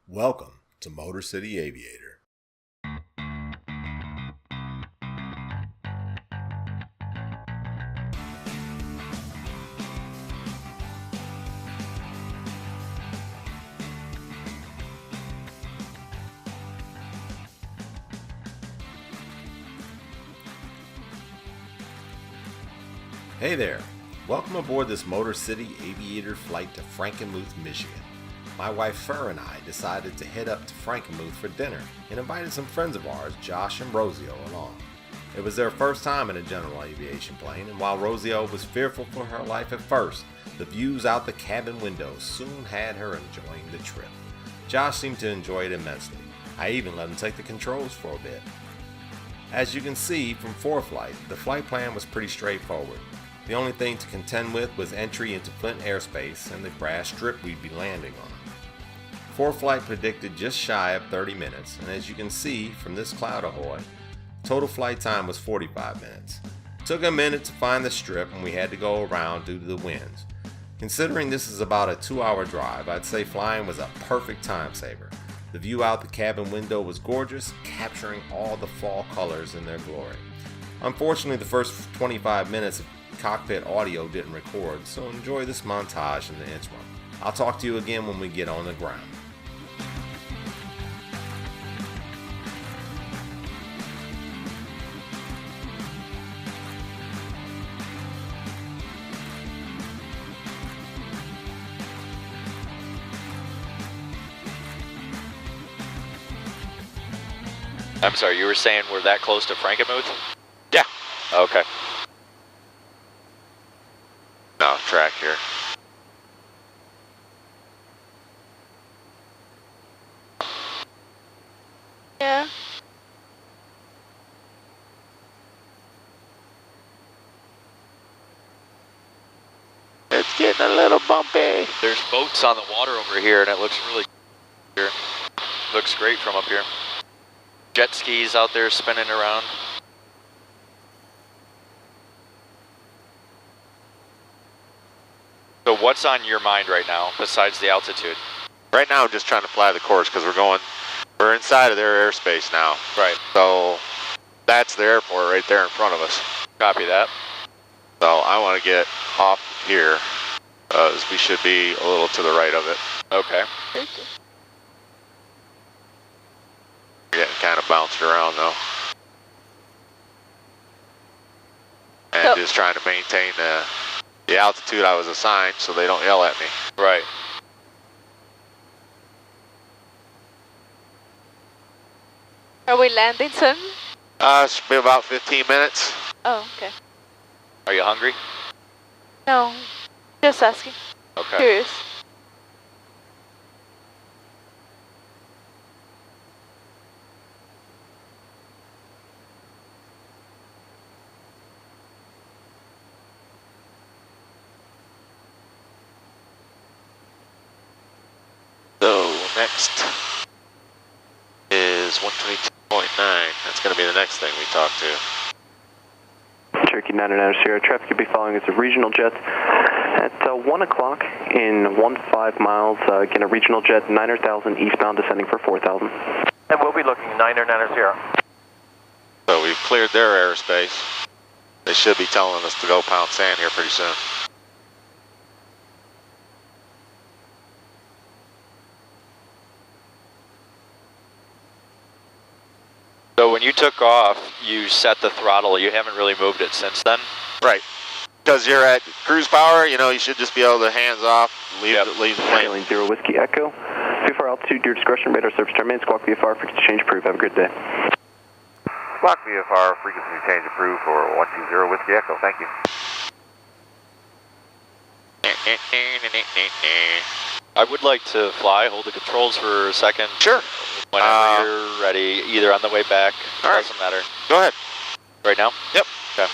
Welcome to Motor City Aviator. Hey there, welcome aboard this Motor City Aviator flight to Frankenmuth, Michigan. My wife Fur and I decided to head up to Frankenmuth for dinner and invited some friends of ours, Josh and Rosio, along. It was their first time in a general aviation plane, and while Rosio was fearful for her life at first, the views out the cabin window soon had her enjoying the trip. Josh seemed to enjoy it immensely. I even let him take the controls for a bit. As you can see from ForeFlight, the flight plan was pretty straightforward. The only thing to contend with was entry into Flint airspace and the grass strip we'd be landing on. ForeFlight predicted just shy of 30 minutes, and as you can see from this cloud ahoy, total flight time was 45 minutes. Took a minute to find the strip and we had to go around due to the winds. Considering this is about a 2-hour drive, I'd say flying was a perfect time saver. The view out the cabin window was gorgeous, capturing all the fall colors in their glory. Unfortunately, the first 25 minutes of cockpit audio didn't record, so enjoy this montage in the interim. I'll talk to you again when we get on the ground. I'm sorry, you were saying we're that close to Frankenmuth? Yeah. Okay. No, track here. Yeah. It's getting a little bumpy. There's boats on the water over here and it looks really here. Looks great from up here. Jet skis out there spinning around. So what's on your mind right now besides the altitude? Right now I'm just trying to fly the course because we're inside of their airspace now. Right. So that's the airport right there in front of us. Copy that. So I want to get off here as we should be a little to the right of it. Okay. Getting kind of bounced around though. And just trying to maintain the altitude I was assigned so they don't yell at me. Right. Are we landing soon? It should be about 15 minutes. Oh, okay. Are you hungry? No, just asking. Okay. Curious. So next is 122.9. That's going to be the next thing we talk to. Cherokee 990, traffic will be following as a regional jet at 1 o'clock in 15 miles. Again, a regional jet, 9,000 eastbound, descending for 4,000. And we'll be looking 990. So we've cleared their airspace. They should be telling us to go pound sand here pretty soon. So when you took off, you set the throttle. You haven't really moved it since then? Right. Because you're at cruise power, you know, you should just be able to hands off, leave the plane. Sailing 0 Whiskey Echo. VFR altitude, your discretion, radar service terminates. Squawk VFR, frequency change approved. Have a good day. Squawk VFR, frequency change approved for 120 Whiskey Echo. Thank you. I would like to fly. Hold the controls for a second. Sure. Whenever you're ready, either on the way back. All right. Doesn't matter. Go ahead. Right now? Yep. Okay.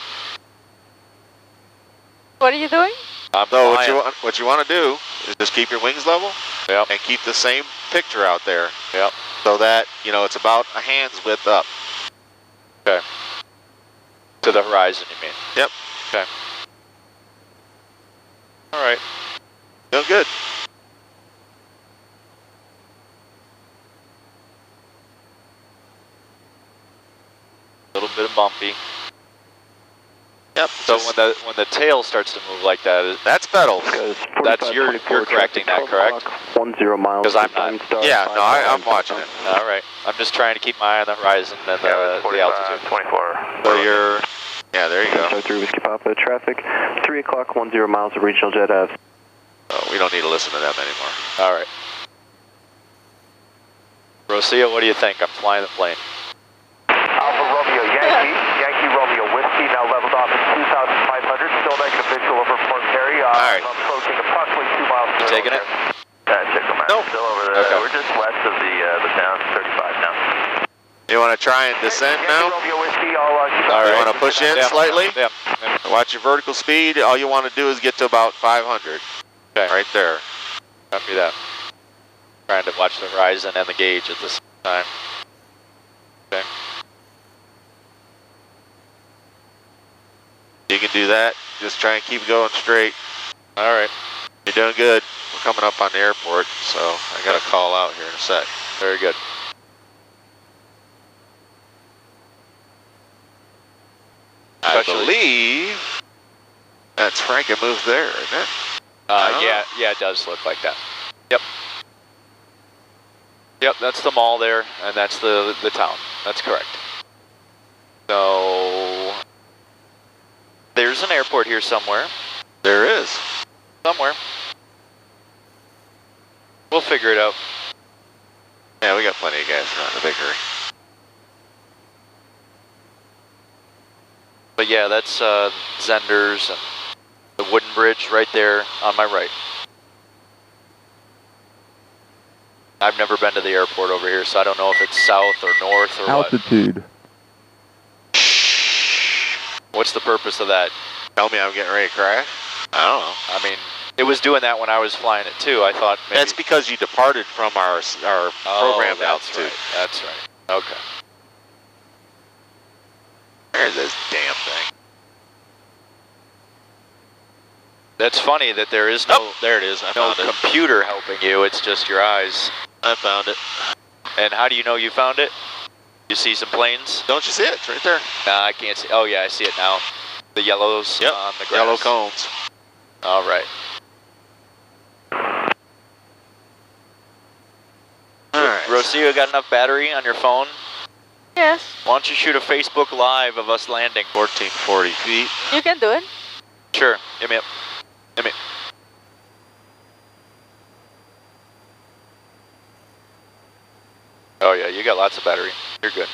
What are you doing? I'm So flying. what you want to do is just keep your wings level. Yep. And keep the same picture out there. Yep. So that, you know, it's about a hand's width up. Okay. To the horizon, you mean? Yep. Okay. All right. Doing good. bumpy. Yep. So when the tail starts to move like that, that's pedals. That's you're correcting that, correct? 10 miles. Because I'm not. Yeah, no, I'm watching it. All right. I'm just trying to keep my eye on the horizon and the altitude. 24. So you're, yeah, there you go. So 3 Whiskey Papa traffic. 3 o'clock, 10 miles of regional jet Ave. Oh, we don't need to listen to them anymore. All right. Rocio, what do you think? I'm flying the plane. Alpha Romeo Yankee Romeo Whiskey, now leveled off at 2,500. Still negative visual over Fort Perry. All right. I'm approaching approximately 2 miles. You taking it? Check them out. Nope. Still over there. Okay. We're just west of the town, 35 now. You want to try and descend now? Romeo Whiskey, I'll keep All You right. want to push in Yeah. slightly? Yeah. Watch your vertical speed. All you want to do is get to about 500. Okay. Right there. Copy that. Trying to watch the horizon and the gauge at the same time. Okay. You can do that. Just try and keep going straight. All right. You're doing good. We're coming up on the airport, so I got to call out here in a sec. Very good. I Especially- believe that's Frankenmuth there, isn't it? Yeah, it does look like that. Yep. Yep, that's the mall there, and that's the town. That's correct. So there's an airport here somewhere. There is. Somewhere. We'll figure it out. Yeah, we got plenty of gas, not in a big hurry. But yeah, that's Zender's and the wooden bridge right there on my right. I've never been to the airport over here, so I don't know if it's south or north or Altitude. What's the purpose of that? Tell me I'm getting ready to crash? I don't know. I mean, it was doing that when I was flying it too. I thought maybe... That's because you departed from our programmed altitude. Right. That's right. Okay. There's this damn thing. That's funny that there is no... Oh, there it is. I no found it. computer helping you. It's just your eyes. I found it. And how do you know you found it? You see some planes? Don't you see it? It's right there. Nah, I can't see. Oh yeah, I see it now. The yellows on the grass. Yellow cones. All right. All right. Rocio, got enough battery on your phone? Yes, Why don't you shoot a Facebook Live of us landing? 1440 feet. you can do it. Sure. Give me up. Give me. Oh yeah, you got lots of battery. You're good.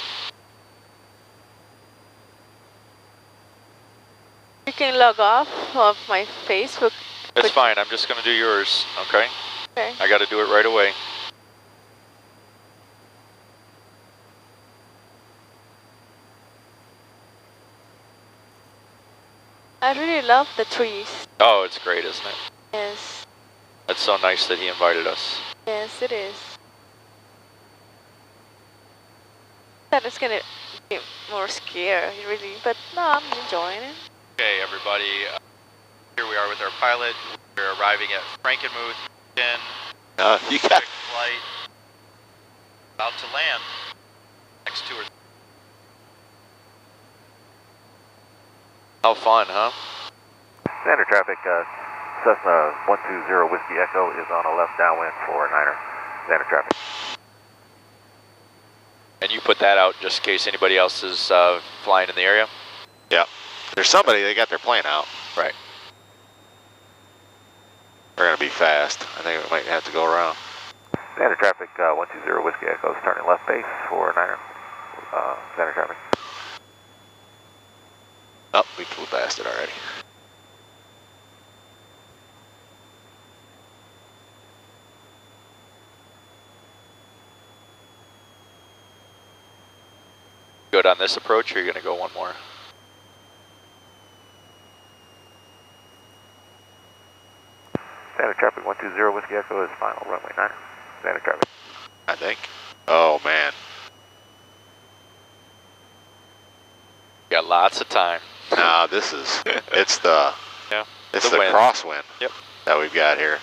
You can log off of my Facebook. It's fine. I'm just gonna do yours. Okay. Okay. I got to do it right away. I really love the trees. Oh, it's great, isn't it? Yes, That's so nice that he invited us. yes, it is. That is gonna be more scary, really, but no, I'm enjoying it. Okay, everybody. Here we are with our pilot. We're arriving at Frankenmuth Michigan. You got. Flight. About to land. Next 2 or 3. How fun, huh? Standard traffic, Cessna 120 Whiskey Echo is on a left downwind for Niner. Standard traffic. And you put that out just in case anybody else is flying in the area? Yeah. There's somebody, they got their plane out. Right. We're going to be fast. I think we might have to go around. Standard traffic, 120 Whiskey Echo is turning left base for Niner. Standard traffic. Oh, we flew past it already. Good on this approach, or you're going to go one more? Standard traffic 120 Whiskey Echo is final runway 9. Standard traffic. I think. Oh, man. You got lots of time. No, this is, it's the, Yeah. it's The the wind. crosswind Yep. that we've got here.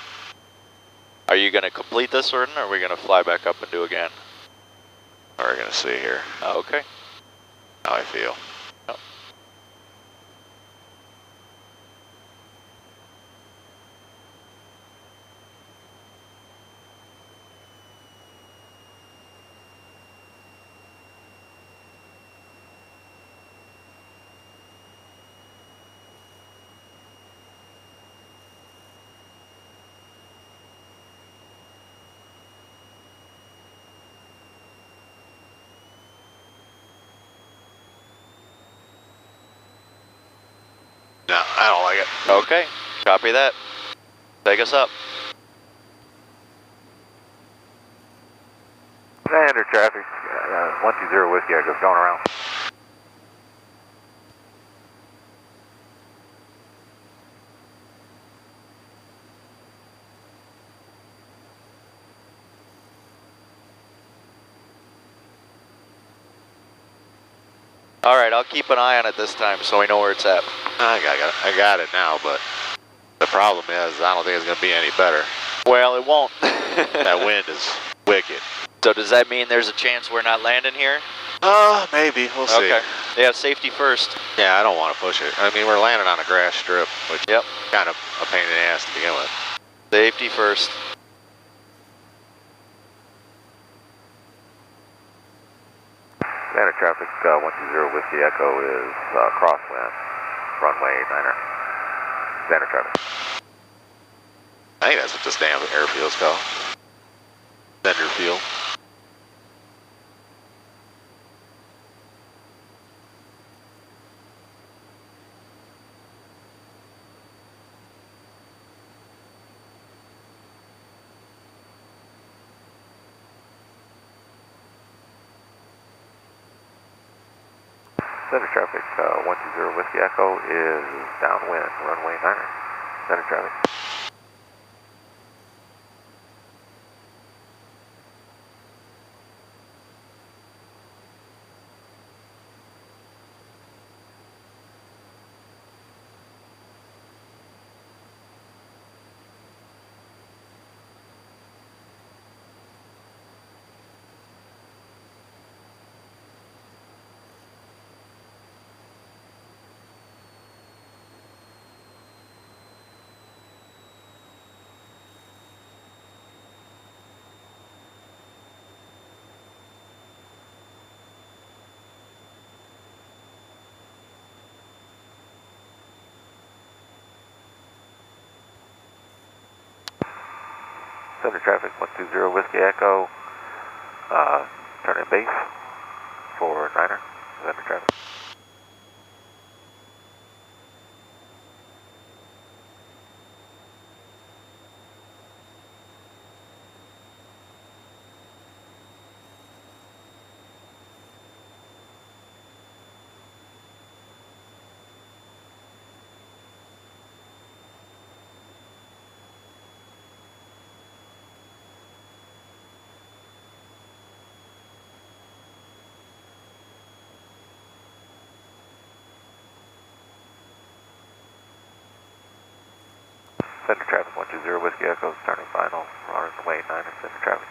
Are you going to complete this, or are we going to fly back up and do again? We're going to see here Oh, okay. how I feel. No, I don't like it. Okay, copy that. Take us up. Standard traffic, 120 Whiskey Echo, going around. All right, I'll keep an eye on it this time so we know where it's at. I got it now, but the problem is I don't think it's going to be any better. Well, it won't. That wind is wicked. So does that mean there's a chance we're not landing here? Maybe. We'll see. Okay. Yeah, safety first. Yeah, I don't want to push it. I mean, we're landing on a grass strip, which Yep. kind of a pain in the ass to begin with. Safety first. Standard traffic, 120 Whiskey Echo is crosswind, runway 9er. Standard traffic. I think that's what this damn airfield's called. Sender field. Center traffic, 120 Whiskey Echo is downwind, runway 9er. Center traffic. Center traffic, 120 Whiskey Echo, turn in base for 9er. Center traffic. Center traffic, 120 Whiskey Echo, starting final, on the way 9er, center traffic.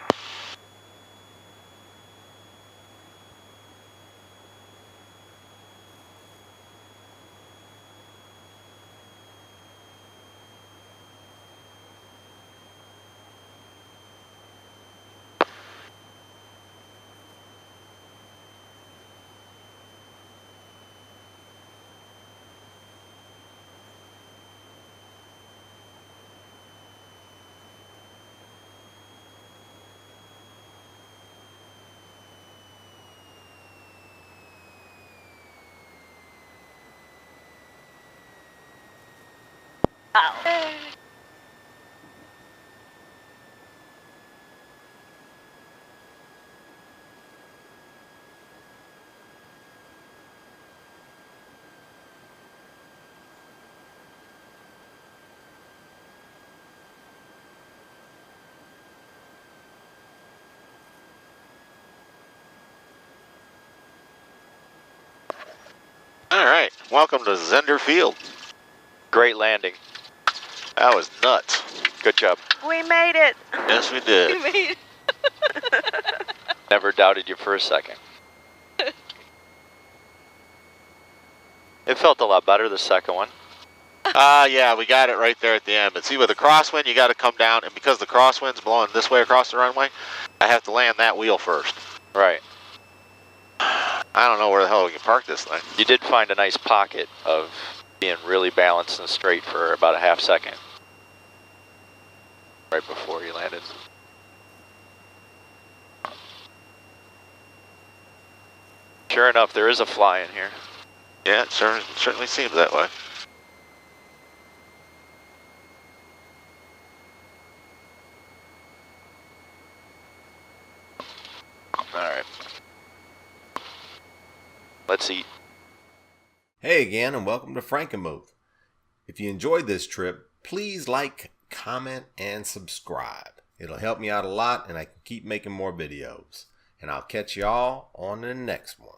All right, welcome to Zender Field. Great landing. That was nuts. Good job. We made it. Yes, we did. We made it. Never doubted you for a second. It felt a lot better the second one. Yeah, we got it right there at the end. But see, with the crosswind, you got to come down, and because the crosswind's blowing this way across the runway, I have to land that wheel first. Right. I don't know where the hell we can park this thing. You did find a nice pocket of being really balanced and straight for about a half second. Right before you landed. Sure enough, there is a fly in here. Yeah, it certainly seems that way. Alright. Let's eat. Hey again, and welcome to Frankenmuth. If you enjoyed this trip, please like, comment, and subscribe. It'll help me out a lot, and I can keep making more videos. And I'll catch y'all on the next one.